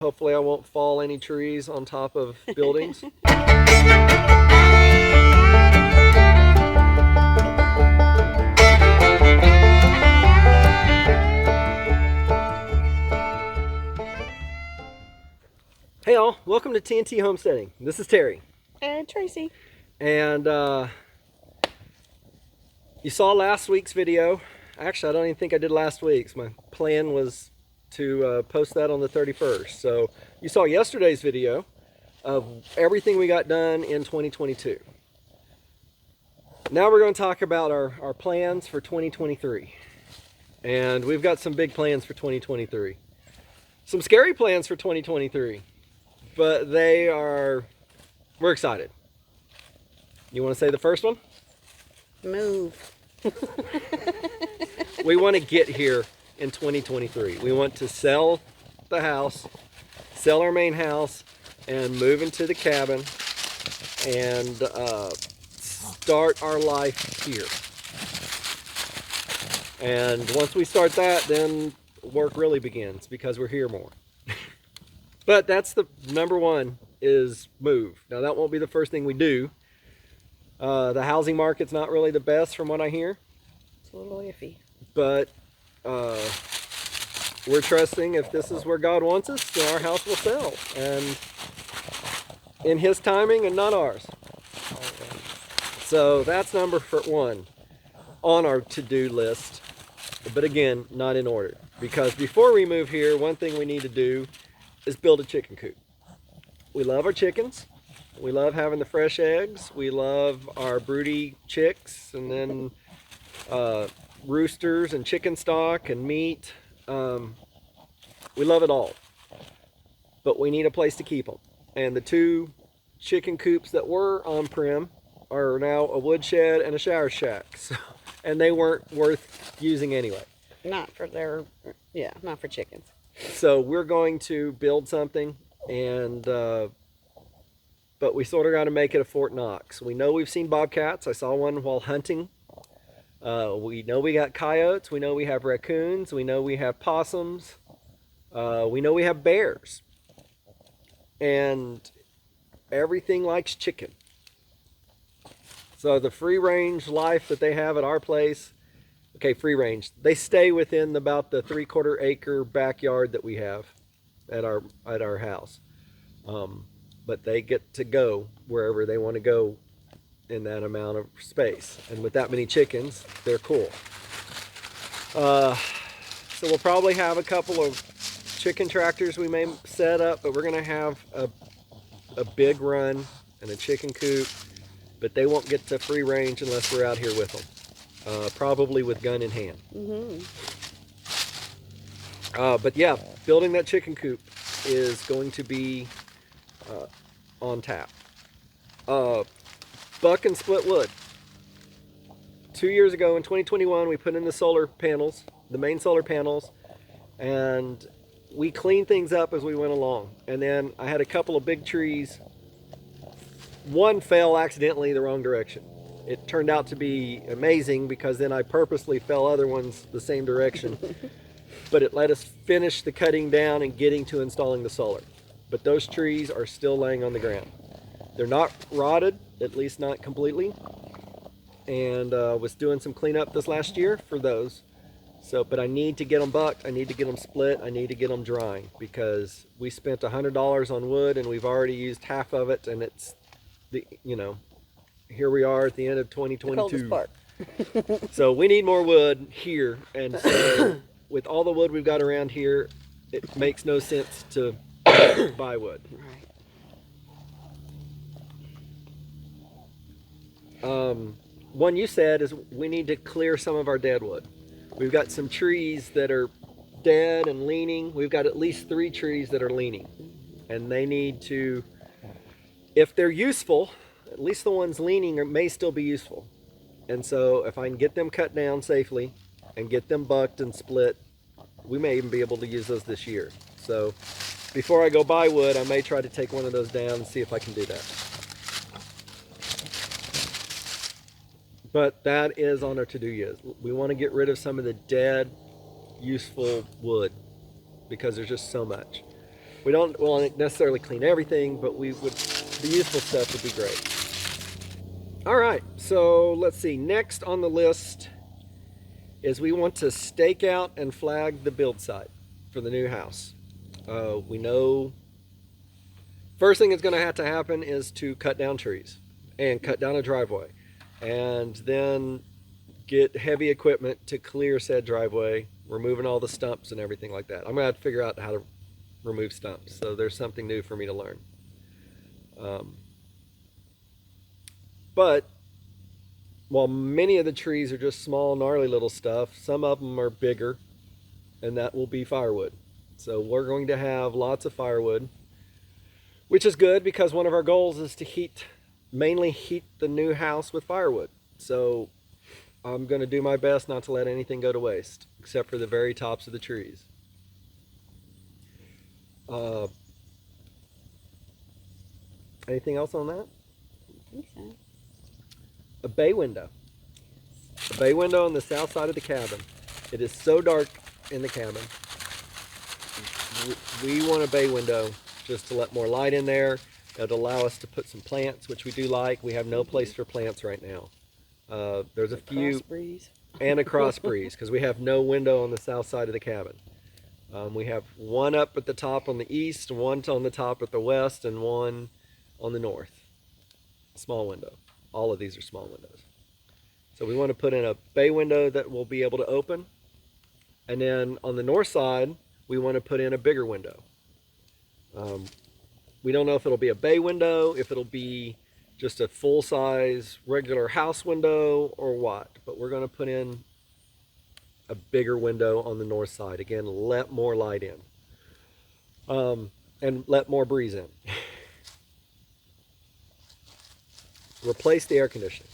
Hopefully I won't fall any trees on top of buildings. Hey all, welcome to TNT Homesteading. This is Terry. And Tracy. And you saw last week's video. Actually, I don't even think I did last week's. My plan was to post that on the 31st. So you saw yesterday's video of everything we got done in 2022. Now we're going to talk about our plans for 2023. And we've got some big plans for 2023. Some scary plans for 2023. But we're excited. You want to say the first one? Move. We want to get here in 2023. We want to sell the house, sell our main house, and move into the cabin and start our life here. And once we start that, then work really begins because we're here more. But that's the number one, is move. Now that won't be the first thing we do. The housing market's not really the best from what I hear. It's a little iffy. But we're trusting if this is where God wants us, then our house will sell. And in His timing and not ours. So that's number one on our to-do list. But again, not in order. Because before we move here, one thing we need to do is build a chicken coop. We love our chickens. We love having the fresh eggs. We love our broody chicks, and then roosters and chicken stock and meat. We love it all. But we need a place to keep them. And the two chicken coops that were on prem are now a woodshed and a shower shack. So, and they weren't worth using anyway. Not for chickens. So we're going to build something, and but we sort of got to make it a Fort Knox. We know we've seen bobcats. I saw one while hunting. We know we got coyotes. We know we have raccoons. We know we have possums. We know we have bears. And everything likes chicken. So the free range life that they have at our place, okay, free range, they stay within about the 3/4 acre backyard that we have at our house. But they get to go wherever they want to go in that amount of space. And with that many chickens, they're cool. So we'll probably have a couple of chicken tractors we may set up, but we're going to have a big run and a chicken coop. But they won't get to free range unless we're out here with them. Probably with gun in hand. Mm-hmm. But yeah, building that chicken coop is going to be on tap. Buck and split wood. 2 years ago in 2021, we put in the solar panels, the main solar panels, and we cleaned things up as we went along. And then I had a couple of big trees. One fell accidentally the wrong direction. It turned out to be amazing because then I purposely fell other ones the same direction. But it let us finish the cutting down and getting to installing the solar. But those trees are still laying on the ground. They're not rotted, at least not completely. And was doing some cleanup this last year for those. So, but I need to get them bucked, I need to get them split, I need to get them drying, because we spent $100 on wood and we've already used half of it, and it's here we are at the end of 2022. The coldest part. So we need more wood here, and so with all the wood we've got around here, it makes no sense to buy wood. Right. One you said is we need to clear some of our dead wood. We've got some trees that are dead and leaning. We've got at least 3 trees that are leaning, and they need to, if they're useful, at least the ones leaning may still be useful. And so if I can get them cut down safely and get them bucked and split, we may even be able to use those this year. So before I go buy wood, I may try to take one of those down and see if I can do that. But that is on our to-do list. We want to get rid of some of the dead, useful wood because there's just so much. We don't want to necessarily clean everything, but we would, the useful stuff would be great. All right, so let's see. Next on the list is we want to stake out and flag the build site for the new house. We know first thing that's going to happen is to cut down trees and cut down a driveway, and then get heavy equipment to clear said driveway, removing all the stumps and everything like that. I'm going to have to figure out how to remove stumps, so there's something new for me to learn. But while many of the trees are just small, gnarly little stuff, some of them are bigger, and that will be firewood. So we're going to have lots of firewood, which is good because one of our goals is to mainly heat the new house with firewood. So I'm going to do my best not to let anything go to waste, except for the very tops of the trees. Anything else on that? I think so. A bay window. A bay window on the south side of the cabin. It is so dark in the cabin. We want a bay window just to let more light in there. It'll allow us to put some plants, which we do like. We have no place for plants right now. There's a few, Cross breeze. and a cross breeze, because we have no window on the south side of the cabin. We have one up at the top on the east, one on the top at the west, and one on the north. Small window. All of these are small windows. So we want to put in a bay window that will be able to open. And then on the north side, we want to put in a bigger window. We don't know if it'll be a bay window, if it'll be just a full-size regular house window or what. But we're going to put in a bigger window on the north side. Again, let more light in. And let more breeze in. Replace the air conditioning.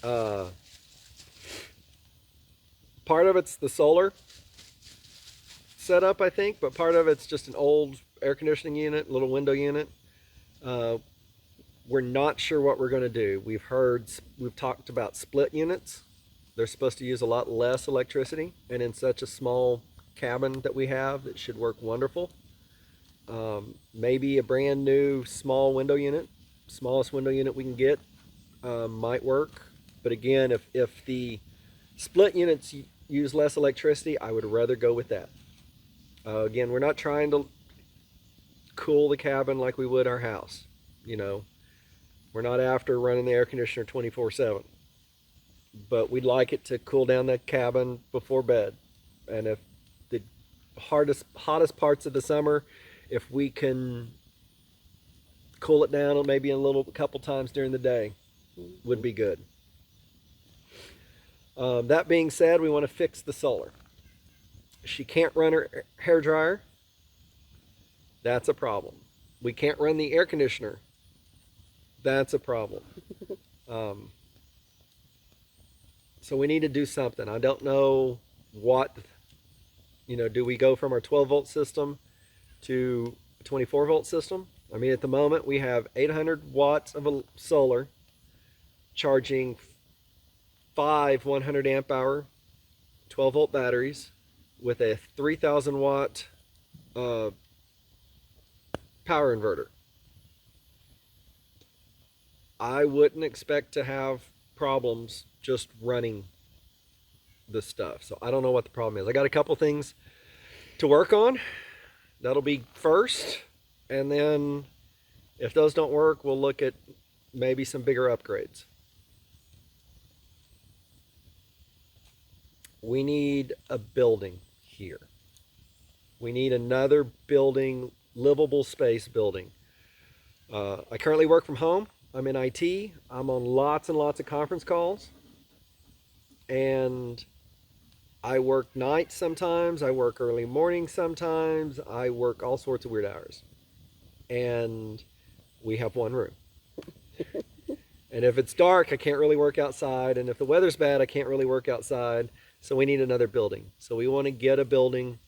Part of it's the solar setup, I think, but part of it's just an old air conditioning unit, little window unit. We're not sure what we're going to do. We've talked about split units. They're supposed to use a lot less electricity, and in such a small cabin that we have, it should work wonderful. Maybe a brand new small window unit, smallest window unit we can get, might work. But again, if the split units use less electricity, I would rather go with that. Again, we're not trying to cool the cabin like we would our house. You know, we're not after running the air conditioner 24/7. But we'd like it to cool down the cabin before bed. And if the hottest parts of the summer, if we can cool it down maybe a couple times during the day, would be good. That being said, we want to fix the solar. She can't run her hair dryer. That's a problem. We can't run the air conditioner. That's a problem. So we need to do something. I don't know what, do we go from our 12-volt system to a 24-volt system? I mean, at the moment, we have 800 watts of solar charging 5 100 amp hour 12-volt batteries with a 3,000 watt power inverter. I wouldn't expect to have problems just running the stuff. So I don't know what the problem is. I got a couple things to work on. That'll be first. And then if those don't work, we'll look at maybe some bigger upgrades. We need a building here. We need another building, livable space building. I currently work from home. I'm in IT. I'm on lots and lots of conference calls. And I work nights sometimes. I work early mornings sometimes. I work all sorts of weird hours. And we have one room. And if it's dark, I can't really work outside. And if the weather's bad, I can't really work outside. So we need another building. So we want to get a building,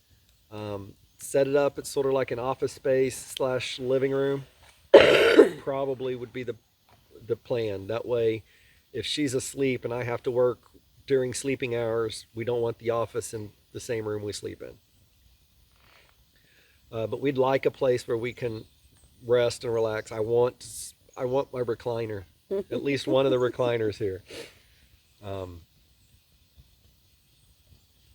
set it up. It's sort of like an office space / living room. Probably would be the plan. That way, if she's asleep and I have to work during sleeping hours, we don't want the office in the same room we sleep in. but we'd like a place where we can rest and relax. I want my recliner, at least one of the recliners here.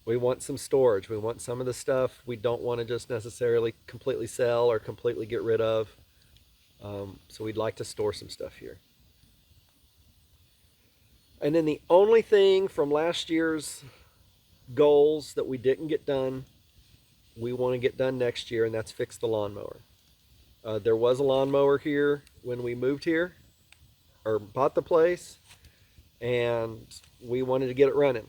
We want some storage. We want some of the stuff we don't want to just necessarily completely sell or completely get rid of. So we'd like to store some stuff here. And then the only thing from last year's goals that we didn't get done, we want to get done next year, and that's fix the lawnmower. There was a lawnmower here when we moved here, or bought the place, and we wanted to get it running.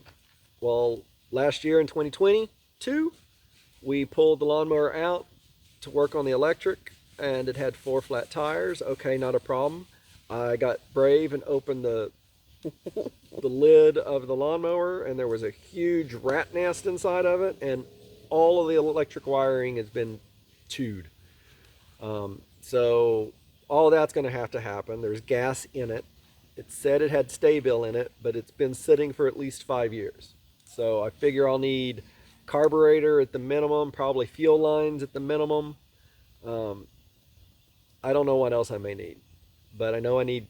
Well, last year in 2022, we pulled the lawnmower out to work on the electric, and it had 4 flat tires. Okay, not a problem. I got brave and opened the lid of the lawnmower, and there was a huge rat nest inside of it, and all of the electric wiring has been chewed. So all that's going to happen. There's gas in it. It said it had Sta-Bil in it, but it's been sitting for at least 5 years. So I figure I'll need carburetor at the minimum, probably fuel lines at the minimum. I don't know what else I may need, but I know I need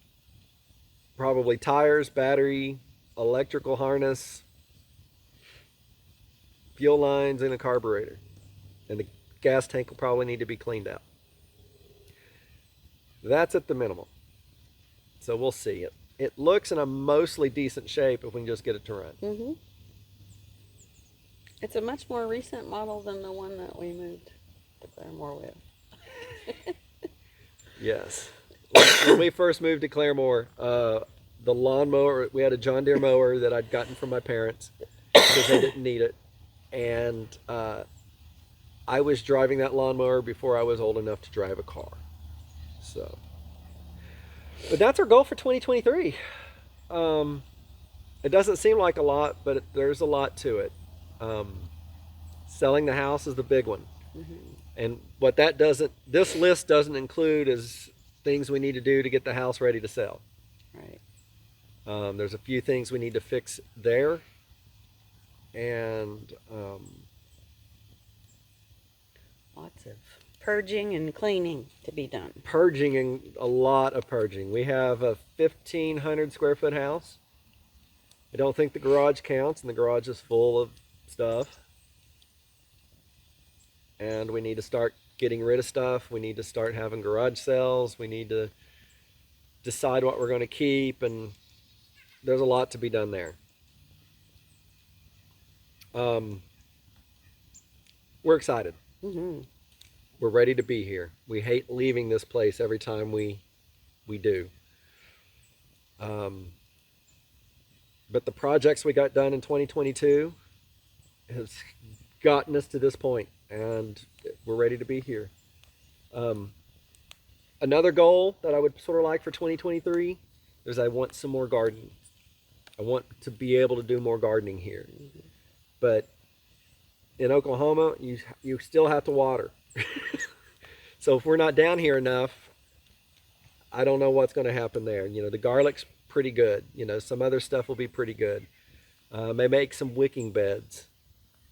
probably tires, battery, electrical harness, fuel lines, and a carburetor. And the gas tank will probably need to be cleaned out. That's at the minimum. So we'll see. It looks in a mostly decent shape if we can just get it to run. Mm-hmm. It's a much more recent model than the one that we moved to Claremore with. Yes. When we first moved to Claremore, the lawnmower, we had a John Deere mower that I'd gotten from my parents because they didn't need it. And I was driving that lawnmower before I was old enough to drive a car. So, but that's our goal for 2023. It doesn't seem like a lot, but there's a lot to it. Selling the house is the big one. Mm-hmm. And what that doesn't, this list doesn't include is things we need to do to get the house ready to sell. Right. There's a few things we need to fix there. And Lots of purging and cleaning to be done. purging, and a lot of purging. We have a 1,500 square foot house. I don't think the garage counts, and the garage is full of stuff. And we need to start getting rid of stuff. We need to start having garage sales. We need to decide what we're going to keep, and there's a lot to be done there. We're excited. Mm-hmm. We're ready to be here. We hate leaving this place every time we do. But the projects we got done in 2022 has gotten us to this point, and we're ready to be here. Another goal that I would sort of like for 2023 is I want some more gardening. I want to be able to do more gardening here. But in Oklahoma, you still have to water. So if we're not down here enough, I don't know what's going to happen there. You know, the garlic's pretty good. You know, some other stuff will be pretty good. May make some wicking beds,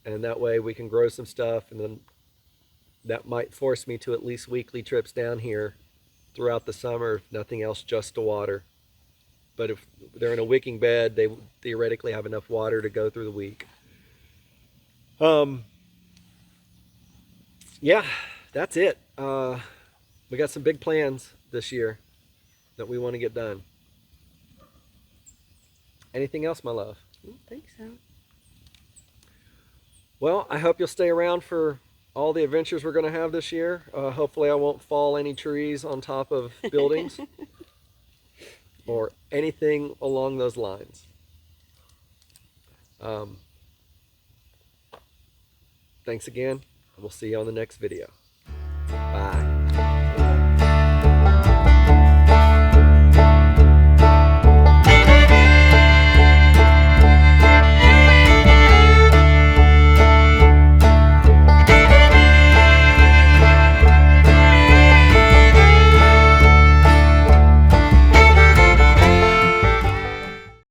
and that way we can grow some stuff, and then that might force me to at least weekly trips down here throughout the summer, if nothing else, just to water. But if they're in a wicking bed, they theoretically have enough water to go through the week. Yeah, that's it. We got some big plans this year that we want to get done. Anything else, my love? I don't think so. Well, I hope you'll stay around for all the adventures we're going to have this year. Hopefully I won't fall any trees on top of buildings or anything along those lines. Thanks again. We'll see you on the next video. Bye.